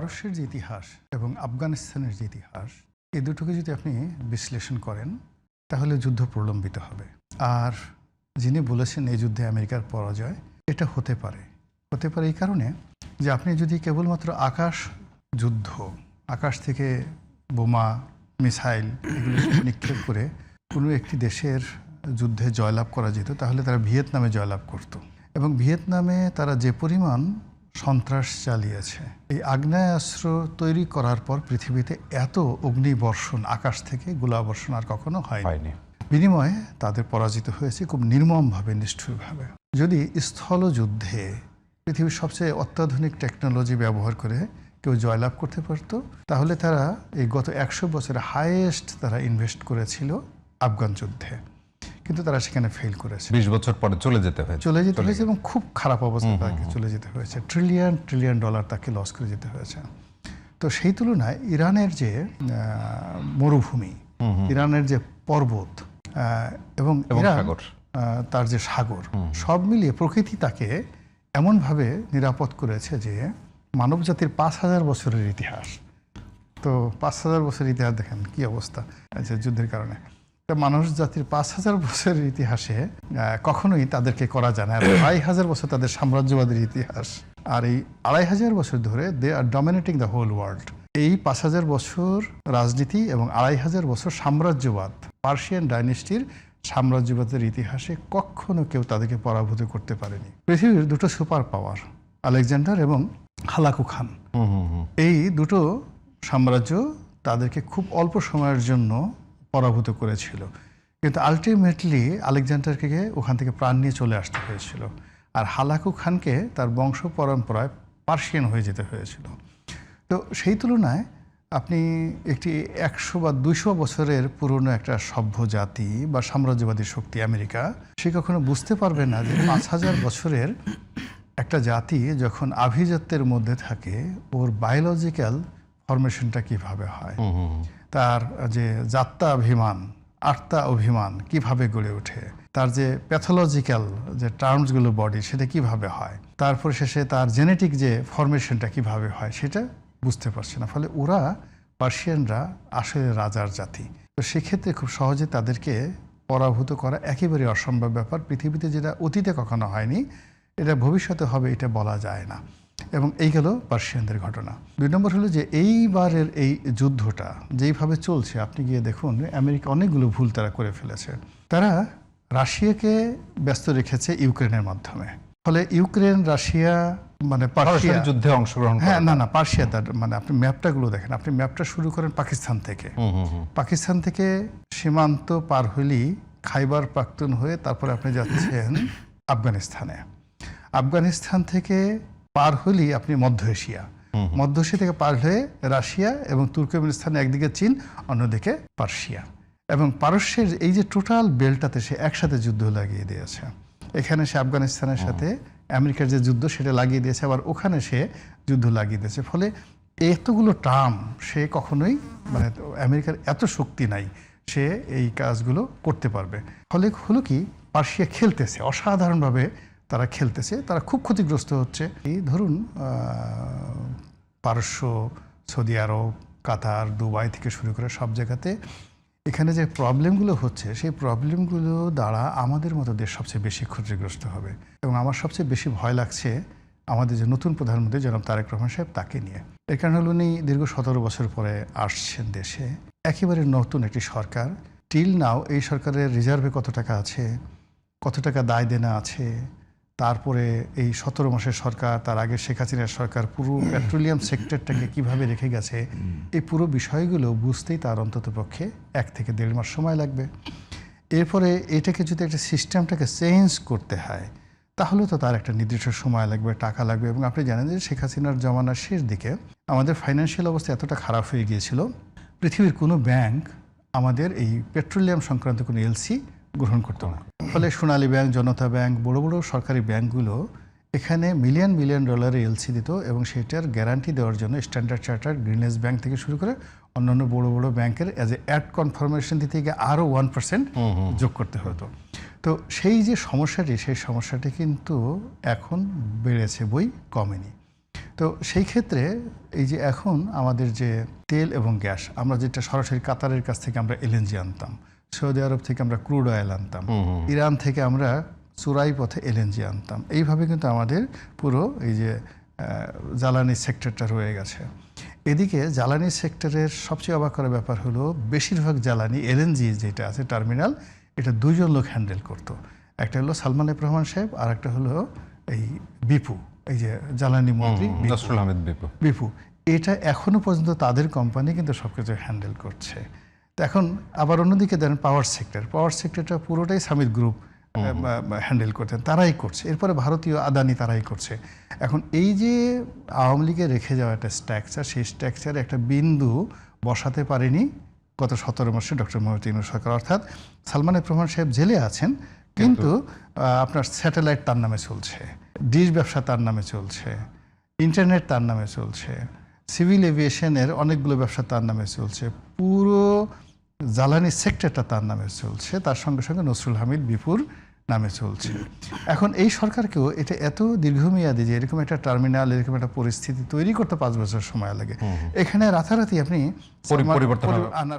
পারস্যের যে ইতিহাস এবং আফগানিস্তানের যে ইতিহাস এই দুটোকে যদি আপনি বিশ্লেষণ করেন তাহলে যুদ্ধ প্রলম্বিত হবে। আর যিনি বলেছেন এই যুদ্ধে আমেরিকার পরাজয়, এটা হতে পারে এই কারণে যে আপনি যদি কেবলমাত্র আকাশ যুদ্ধ, আকাশ থেকে বোমা মিসাইল এগুলো নিক্ষেপ করে কোনো একটি দেশের যুদ্ধে জয়লাভ করা যেত, তাহলে তারা ভিয়েতনামে জয়লাভ করত। এবং ভিয়েতনামে তারা যে পরিমাণ সন্ত্রাস চালিয়েছে, এই আগ্নেয়াস্ত্র তৈরি করার পর পৃথিবীতে এত অগ্নিবর্ষণ, আকাশ থেকে গোলাবর্ষণ আর কখনো হয়নি। বিনিময়ে তাদের পরাজিত হয়েছে খুব নির্মমভাবে, নিষ্ঠুরভাবে। যদি স্থল যুদ্ধে পৃথিবীর সবচেয়ে অত্যাধুনিক টেকনোলজি ব্যবহার করে কেউ জয়লাভ করতে পারত, তাহলে তারা এই গত 100 বছরে হাইয়েস্ট তারা ইনভেস্ট করেছিল আফগান যুদ্ধে, কিন্তু তারা সেখানে ফেল করেছে। 20 বছর পরে চলে যেতে হয়েছে এবং খুব খারাপ অবস্থা তাকে চলে যেতে হয়েছে। ট্রিলিয়ন ডলার তাকে লস করে যেতে হয়েছে। তো সেই তুলনায় ইরানের যে মরুভূমি, ইরানের যে পর্বত এবং তার যে সাগর, সব মিলিয়ে প্রকৃতি তাকে এমনভাবে নিরাপদ করেছে যে মানব জাতির 5000 বছরের ইতিহাস, তো 5000 বছরের ইতিহাস দেখেন কি অবস্থা আছে যুদ্ধের কারণে। মানুষ জাতির 5000 বছরের ইতিহাসে কখনোই তাদেরকে করা যায় না। 2500 বছর তাদের সাম্রাজ্যবাদের ইতিহাস, আর এই 2500 বছর ধরে they are dominating the whole world. এই 5000 বছর রাজনীতি এবং 2500 বছর সাম্রাজ্যবাদ, পার্সিয়ান ডাইনেস্টির সাম্রাজ্যবাদের ইতিহাসে কখনো কেউ তাদেরকে পরাভূত করতে পারেনি। পৃথিবীর দুটো সুপার পাওয়ার, আলেকজান্ডার এবং হালাকু খান, এই দুটো সাম্রাজ্য তাদেরকে খুব অল্প সময়ের জন্য পরাভূত করেছিল, কিন্তু আলটিমেটলি আলেকজান্ডারকে ওখান থেকে প্রাণ নিয়ে চলে আসতে হয়েছিল, আর হালাকু খানকে তার বংশ পরম্পরায় পার্সিয়ান হয়ে যেতে হয়েছিল। তো সেই তুলনায় আপনি একটি 100 বা 200 বছরের পুরনো একটা সভ্য জাতি বা সাম্রাজ্যবাদী শক্তি আমেরিকা, সে কখনো বুঝতে পারবে না যে 5000 বছরের একটা জাতি যখন আভিজাত্যের মধ্যে থাকে, ওর বায়োলজিক্যাল ফরমেশনটা কিভাবে হয়, তার যে যাত্রাভিমান, আত্মা অভিমান কিভাবে গড়ে ওঠে, তার যে প্যাথোলজিক্যাল যে টার্মসগুলো বডি, সেটা কিভাবে হয়, তারপর শেষে তার জেনেটিক যে ফরমেশনটা কিভাবে হয়, সেটা বুঝতে পারছে না। ফলে ওরা পার্সিয়ানরা আসলে রাজার জাতি। তো সেক্ষেত্রে খুব সহজে তাদেরকে পরাভূত করা একেবারে অসম্ভব ব্যাপার। পৃথিবীতে যেটা অতীতে কখনো হয়নি, এটা ভবিষ্যতে হবে এটা বলা যায় না। এবং এই গেল পার্সিয়ানদের ঘটনা। 2 নম্বর হলো যে এইবারের এই যুদ্ধটা যেইভাবে চলছে, আপনি গিয়ে দেখুন আমেরিকা অনেকগুলো ভুল তারা করে ফেলেছে। তারা রাশিয়াকে ব্যস্ত রেখেছে ইউক্রেনের মাধ্যমে। ফলে ইউক্রেন রাশিয়া মানে পার্সিয়া যুদ্ধে অংশগ্রহণ, হ্যাঁ না পার্সিয়া, তার মানে আপনি ম্যাপটাগুলো দেখেন, আপনি ম্যাপটা শুরু করেন পাকিস্তান থেকে সীমান্ত পার হলেই খাইবার পাখতুন হয়ে তারপরে আপনি যাচ্ছেন আফগানিস্তান থেকে পার হলেই আপনি মধ্য এশিয়া থেকে পার হয়ে রাশিয়া এবং তুর্কমেনিস্তান, একদিকে চীন, অন্যদিকে পার্সিয়া। এবং পারস্যের এই যে টোটাল বেল্টটাতে সে একসাথে যুদ্ধ লাগিয়ে দিয়েছে। এখানে সে আফগানিস্তানের সাথে আমেরিকার যে যুদ্ধ সেটা লাগিয়ে দিয়েছে, আবার ওখানে সে যুদ্ধ লাগিয়ে দিয়েছে। ফলে এতগুলো টার্ম সে কখনোই, মানে আমেরিকার এত শক্তি নাই সে এই কাজগুলো করতে পারবে। ফলে হলো কি, পার্সিয়া খেলতেছে অসাধারণভাবে, তারা খেলতেছে, তারা খুব ক্ষতিগ্রস্ত হচ্ছে। এই ধরুন পারস্য, সৌদি আরব, কাতার, দুবাই থেকে শুরু করে সব জায়গাতে এখানে যে প্রবলেমগুলো হচ্ছে, সেই প্রবলেমগুলো দ্বারা আমাদের মতো দেশ সবচেয়ে বেশি ক্ষতিগ্রস্ত হবে। এবং আমার সবচেয়ে বেশি ভয় লাগছে আমাদের যে নতুন প্রধানমন্ত্রী জনাব তারেক রহমান সাহেব, তাকে নিয়ে। এর কারণ হলো উনি দীর্ঘ 17 বছর পরে আসছেন দেশে, একেবারে নতুন একটি সরকার। টিল নাও এই সরকারের রিজার্ভে কত টাকা আছে, কত টাকা দায় দেনা আছে, তারপরে এই 17 মাসের সরকার, তার আগে শেখ হাসিনার সরকার পুরো পেট্রোলিয়াম সেক্টরটাকে কিভাবে রেখে গেছে, এই পুরো বিষয়গুলো বুঝতেই তার অন্তত পক্ষে 1 থেকে 1.5 মাস সময় লাগবে। এরপরে এটাকে যদি একটা সিস্টেমটাকে চেঞ্জ করতে হয়, তাহলে তো তার একটা নির্দিষ্ট সময় লাগবে, টাকা লাগবে। এবং আপনি জানেন যে শেখ হাসিনার জমানার শেষ দিকে আমাদের ফাইন্যান্সিয়াল অবস্থা এতটা খারাপ হয়ে গিয়েছিল, পৃথিবীর কোনো ব্যাংক আমাদের এই পেট্রোলিয়াম সংক্রান্ত কোনো এলসি গ্রহণ করতো না। ফলে সোনালী ব্যাংক, জনতা ব্যাংক, বড় বড় সরকারি ব্যাংকগুলো এখানে মিলিয়ন ডলারের এলসি দিত, এবং সেটার গ্যারান্টি দেওয়ার জন্য স্ট্যান্ডার্ড চার্টার্ড, গ্রিনলেস ব্যাংক থেকে শুরু করে অন্যান্য বড় বড় ব্যাংকের অ্যাজ এ অ্যাড কনফার্মেশন দিতে গিয়ে আরও 1% যোগ করতে হতো। তো সেই যে সমস্যাটি, সেই সমস্যাটি কিন্তু এখন বেড়েছে, বই কমেনি। তো সেই ক্ষেত্রে এই যে এখন আমাদের যে তেল এবং গ্যাস, আমরা যেটা সরাসরি কাতারের কাছ থেকে আমরা এলএনজি আনতাম, সৌদি আরব থেকে আমরা ক্রুড অয়েল আনতাম, ইরান থেকে আমরা চোরাই পথে এলএনজি আনতাম, এইভাবে কিন্তু আমাদের পুরো এই যে জ্বালানি সেক্টরটা রয়ে গেছে। এদিকে জ্বালানি সেক্টরের সবচেয়ে অবাক করার ব্যাপার হলো বেশিরভাগ জ্বালানি এলএনজি যেটা আছে টার্মিনাল, এটা দুজন লোক হ্যান্ডেল করতো। একটা হলো সালমান এফ রহমান সাহেব, আর একটা হলো এই বিপু, এই যে জ্বালানি মন্ত্রী নসরুল আহমেদ বিপু। এটা এখনো পর্যন্ত তাদের কোম্পানি কিন্তু সবকিছু হ্যান্ডেল করছে। তো এখন আবার অন্যদিকে দেন পাওয়ার সেক্টরটা পুরোটাই সামিট গ্রুপ হ্যান্ডেল করতেন, তারাই করছে। এরপরে ভারতীয় আদানি তারাই করছে। এখন এই যে আওয়ামী লীগে রেখে যাওয়া একটা স্ট্রাকচার, সেই স্ট্রাকচারে একটা বিন্দু বসাতে পারেনি গত 17 মাসে ডক্টর মোহাম্মদ ইউনূস সরকার। অর্থাৎ সালমান এফ রহমান সাহেব জেলে আছেন, কিন্তু আপনার স্যাটেলাইট তার নামে চলছে, ডিশ ব্যবসা তার নামে চলছে, ইন্টারনেট তার নামে চলছে, সিভিল এভিয়েশনের অনেকগুলো ব্যবসা তার নামে চলছে, পুরো জ্বালানি সেক্টরটা তার নামে চলছে, তার সঙ্গে সঙ্গে নসরুল হামিদ বিপুর নামে চলছে। এখন এই সরকারকেও এটা এত দীর্ঘমেয়াদী যে এরকম একটা টার্মিনাল, এরকম একটা পরিস্থিতি তৈরি করতে 5 বছর সময় লাগে, এখানে রাতারাতি আপনি পরিবর্তন আনার